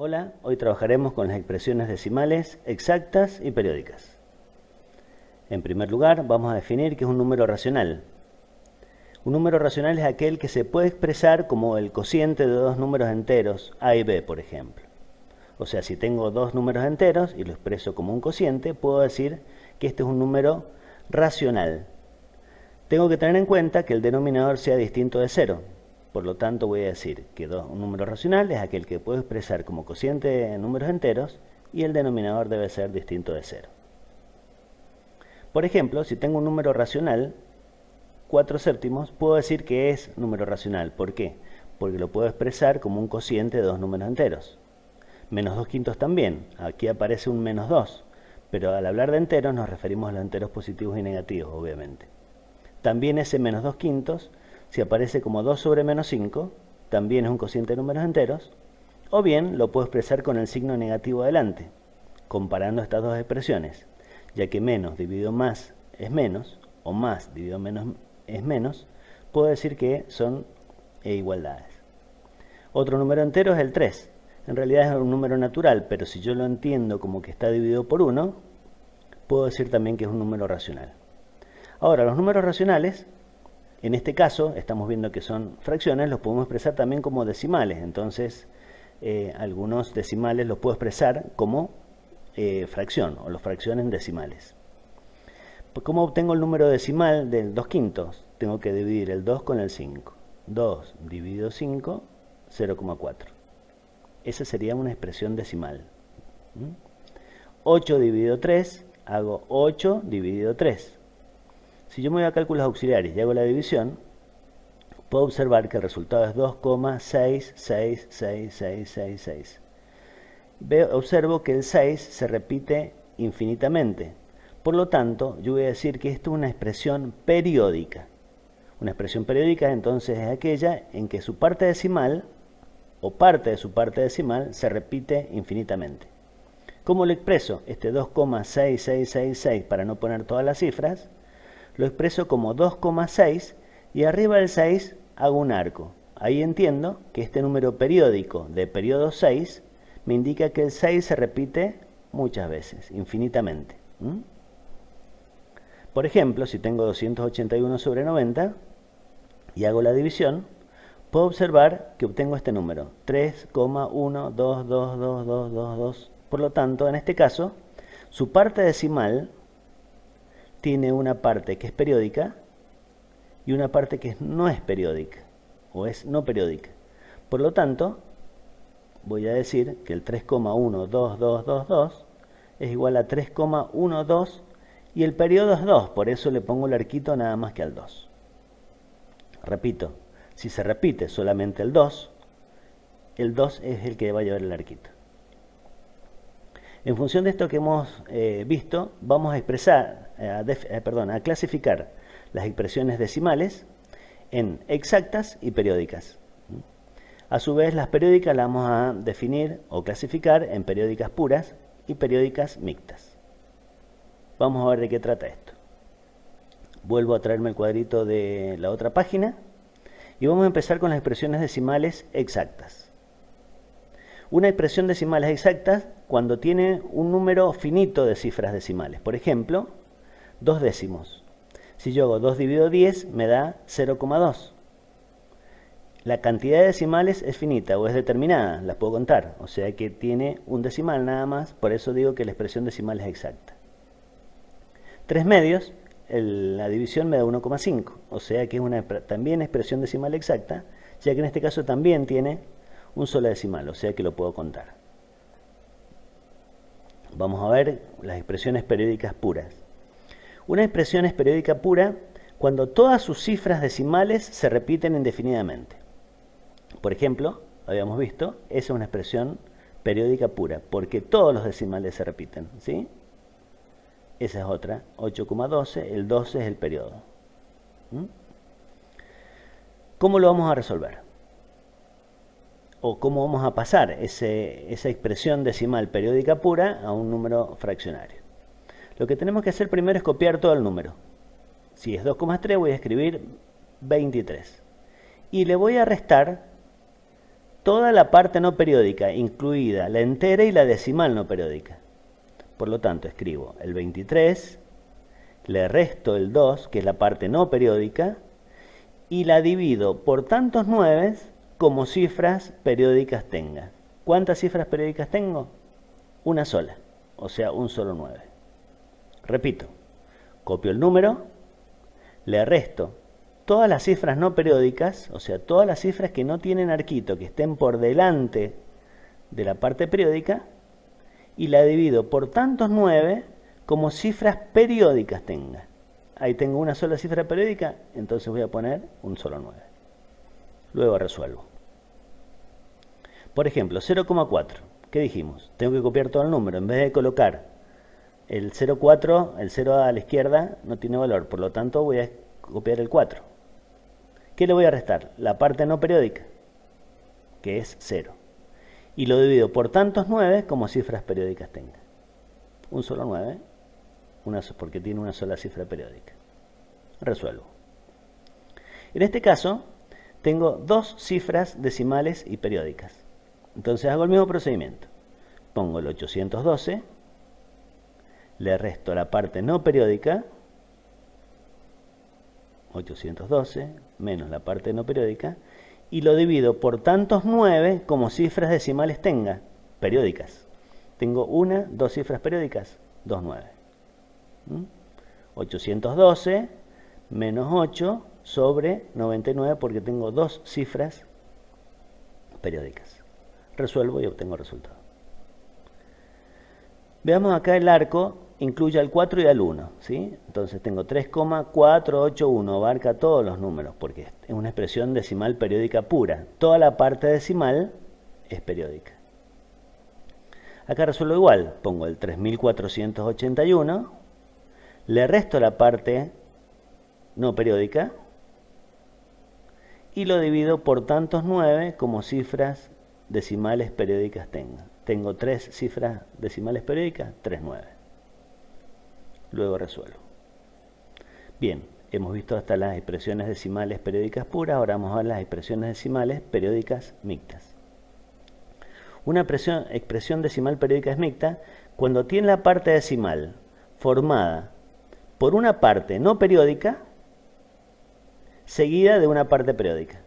Hola, hoy trabajaremos con las expresiones decimales exactas y periódicas. En primer lugar, vamos a definir qué es un número racional. Un número racional es aquel que se puede expresar como el cociente de dos números enteros, a y b, por ejemplo. O sea, si tengo dos números enteros y lo expreso como un cociente, puedo decir que este es un número racional. Tengo que tener en cuenta que el denominador sea distinto de cero. Por lo tanto, voy a decir que un número racional es aquel que puedo expresar como cociente de números enteros y el denominador debe ser distinto de cero. Por ejemplo, si tengo un número racional, 4 séptimos, puedo decir que es número racional. ¿Por qué? Porque lo puedo expresar como un cociente de dos números enteros. Menos 2 quintos también. Aquí aparece un menos 2, pero al hablar de enteros nos referimos a los enteros positivos y negativos, obviamente. También ese menos 2 quintos, si aparece como 2 sobre menos 5, también es un cociente de números enteros, o bien lo puedo expresar con el signo negativo adelante, comparando estas dos expresiones, ya que menos dividido más es menos, o más dividido menos es menos, puedo decir que son igualdades. Otro número entero es el 3. En realidad es un número natural, pero si yo lo entiendo como que está dividido por 1, puedo decir también que es un número racional. Ahora, los números racionales, en este caso, estamos viendo que son fracciones, los podemos expresar también como decimales. Entonces, algunos decimales los puedo expresar como fracción, o los fracciones decimales. Pues, ¿cómo obtengo el número decimal del 2 quintos? Tengo que dividir el 2 con el 5. 2 dividido 5, 0,4. Esa sería una expresión decimal. 8 dividido 3, hago 8 dividido 3. Si yo me voy a cálculos auxiliares y hago la división, puedo observar que el resultado es 2,66666. Observo que el 6 se repite infinitamente. Por lo tanto, yo voy a decir que esto es una expresión periódica. Una expresión periódica entonces es aquella en que su parte decimal o parte de su parte decimal se repite infinitamente. ¿Cómo lo expreso? Este 2,6666, para no poner todas las cifras, lo expreso como 2,6 y arriba del 6 hago un arco. Ahí entiendo que este número periódico de periodo 6 me indica que el 6 se repite muchas veces, infinitamente. Por ejemplo, si tengo 281 sobre 90 y hago la división, puedo observar que obtengo este número, 3,122222. Por lo tanto, en este caso, su parte decimal tiene una parte que es periódica y una parte que no es periódica, o es no periódica. Por lo tanto, voy a decir que el 3,12222 es igual a 3,12 y el periodo es 2, por eso le pongo el arquito nada más que al 2. Repito, si se repite solamente el 2 es el que va a llevar el arquito. En función de esto que hemos visto, vamos a a clasificar las expresiones decimales en exactas y periódicas. A su vez, las periódicas las vamos a definir o clasificar en periódicas puras y periódicas mixtas. Vamos a ver de qué trata esto. Vuelvo a traerme el cuadrito de la otra página y vamos a empezar con las expresiones decimales exactas. Una expresión decimal es exacta cuando tiene un número finito de cifras decimales. Por ejemplo, 2 décimos. Si yo hago 2 dividido 10 me da 0,2. La cantidad de decimales es finita o es determinada, la puedo contar. O sea que tiene un decimal nada más, por eso digo que la expresión decimal es exacta. 3 medios, la división me da 1,5. O sea que es también expresión decimal exacta, ya que en este caso también tiene un solo decimal, o sea que lo puedo contar. Vamos a ver las expresiones periódicas puras. Una expresión es periódica pura cuando todas sus cifras decimales se repiten indefinidamente. Por ejemplo, habíamos visto, esa es una expresión periódica pura, porque todos los decimales se repiten, ¿sí? Esa es otra, 8,12, el 12 es el periodo. ¿Cómo lo vamos a resolver? O cómo vamos a pasar esa expresión decimal periódica pura a un número fraccionario. Lo que tenemos que hacer primero es copiar todo el número. Si es 2,3 voy a escribir 23. Y le voy a restar toda la parte no periódica, incluida la entera y la decimal no periódica. Por lo tanto, escribo el 23, le resto el 2, que es la parte no periódica, y la divido por tantos 9 como cifras periódicas tenga. ¿Cuántas cifras periódicas tengo? Una sola, o sea, un solo 9. Repito, copio el número, le resto todas las cifras no periódicas, o sea, todas las cifras que no tienen arquito, que estén por delante de la parte periódica, y la divido por tantos 9 como cifras periódicas tenga. Ahí tengo una sola cifra periódica, entonces voy a poner un solo 9. Luego resuelvo. Por ejemplo, 0,4. ¿Qué dijimos? Tengo que copiar todo el número. En vez de colocar el 0,4, el 0 a la izquierda no tiene valor. Por lo tanto, voy a copiar el 4. ¿Qué le voy a restar? La parte no periódica, que es 0. Y lo divido por tantos 9 como cifras periódicas tenga. Un solo 9, porque tiene una sola cifra periódica. Resuelvo. En este caso, tengo dos cifras decimales y periódicas. Entonces hago el mismo procedimiento. Pongo el 812, le resto la parte no periódica, 812 menos la parte no periódica, y lo divido por tantos 9 como cifras decimales tenga, periódicas. Tengo dos cifras periódicas, 2 9. 812 menos 8 sobre 99 porque tengo dos cifras periódicas. Resuelvo y obtengo el resultado. Veamos acá el arco, incluye al 4 y al 1, ¿sí? Entonces tengo 3,481, abarca todos los números, porque es una expresión decimal periódica pura. Toda la parte decimal es periódica. Acá resuelvo igual, pongo el 3481, le resto la parte no periódica y lo divido por tantos 9 como cifras decimales periódicas tenga. Tengo 3 cifras decimales periódicas, 3 9. Luego resuelvo. Bien, hemos visto hasta las expresiones decimales periódicas puras, ahora vamos a ver las expresiones decimales periódicas mixtas. Una expresión decimal periódica es mixta cuando tiene la parte decimal formada por una parte no periódica seguida de una parte periódica.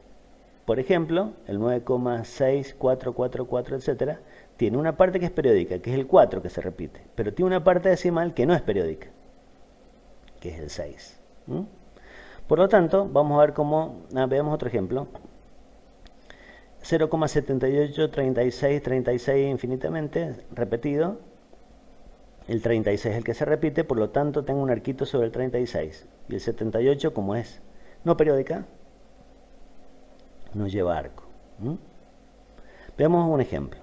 Por ejemplo, el 9,6444, etc., tiene una parte que es periódica, que es el 4 que se repite, pero tiene una parte decimal que no es periódica, que es el 6. Por lo tanto, vamos a ver cómo, veamos otro ejemplo. 0,783636 infinitamente, repetido. El 36 es el que se repite, por lo tanto tengo un arquito sobre el 36. Y el 78, como es no periódica, no lleva arco. Veamos un ejemplo.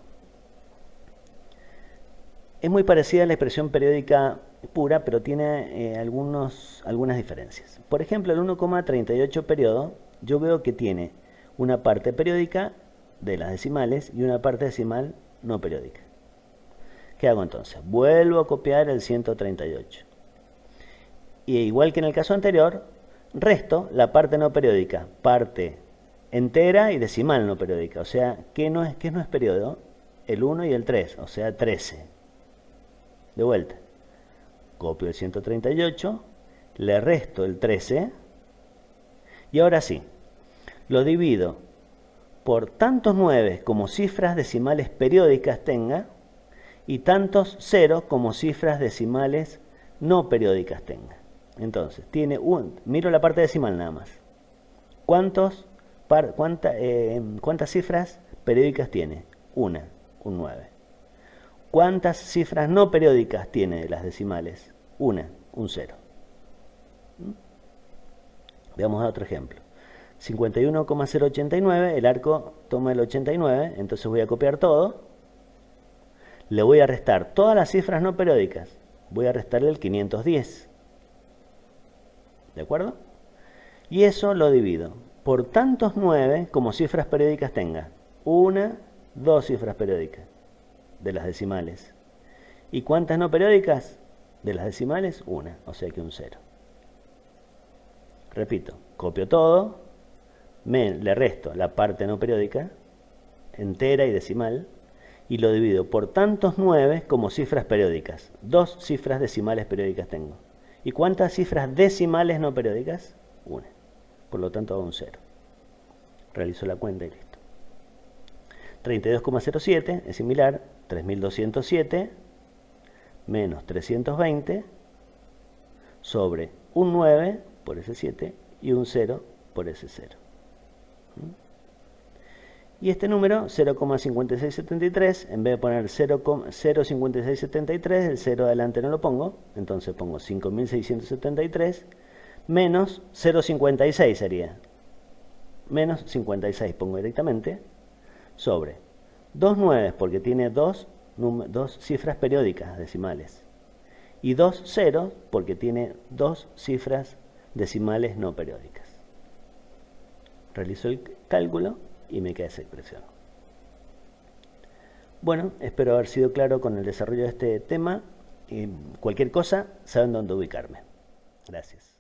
Es muy parecida a la expresión periódica pura, pero tiene algunas diferencias. Por ejemplo, el 1,38 periodo, yo veo que tiene una parte periódica de las decimales y una parte decimal no periódica. ¿Qué hago entonces? Vuelvo a copiar el 138. Y igual que en el caso anterior, resto la parte no periódica, parte entera y decimal no periódica. O sea, ¿qué no es periodo? El 1 y el 3, o sea, 13. De vuelta. Copio el 138, le resto el 13, y ahora sí, lo divido por tantos 9 como cifras decimales periódicas tenga, y tantos 0 como cifras decimales no periódicas tenga. Entonces, miro la parte decimal nada más. ¿Cuántas cifras periódicas tiene? Un 9. ¿Cuántas cifras no periódicas tiene de las decimales? Un 0. Veamos otro ejemplo. 51,089, el arco toma el 89, entonces voy a copiar todo. Le voy a restar todas las cifras no periódicas. Voy a restarle el 510. ¿De acuerdo? Y eso lo divido por tantos 9 como cifras periódicas tenga. Dos cifras periódicas de las decimales. ¿Y cuántas no periódicas? De las decimales, una, o sea que un 0. Repito, copio todo, le resto la parte no periódica entera y decimal, y lo divido por tantos 9 como cifras periódicas. 2 cifras decimales periódicas tengo. ¿Y cuántas cifras decimales no periódicas? Una. Por lo tanto hago un 0. Realizo la cuenta y listo. 32,07 es similar. 3207 menos 320 sobre un 9 por ese 7 y un 0 por ese 0. Y este número, 0,5673, en vez de poner 0,5673, el 0 adelante no lo pongo, entonces pongo 5673 menos 0,56 sería. Menos 56 pongo directamente, sobre 2 9 porque tiene dos cifras periódicas decimales. Y 2 ceros porque tiene 2 cifras decimales no periódicas. Realizo el cálculo y me queda esa expresión. Bueno, espero haber sido claro con el desarrollo de este tema. Y cualquier cosa, saben dónde ubicarme. Gracias.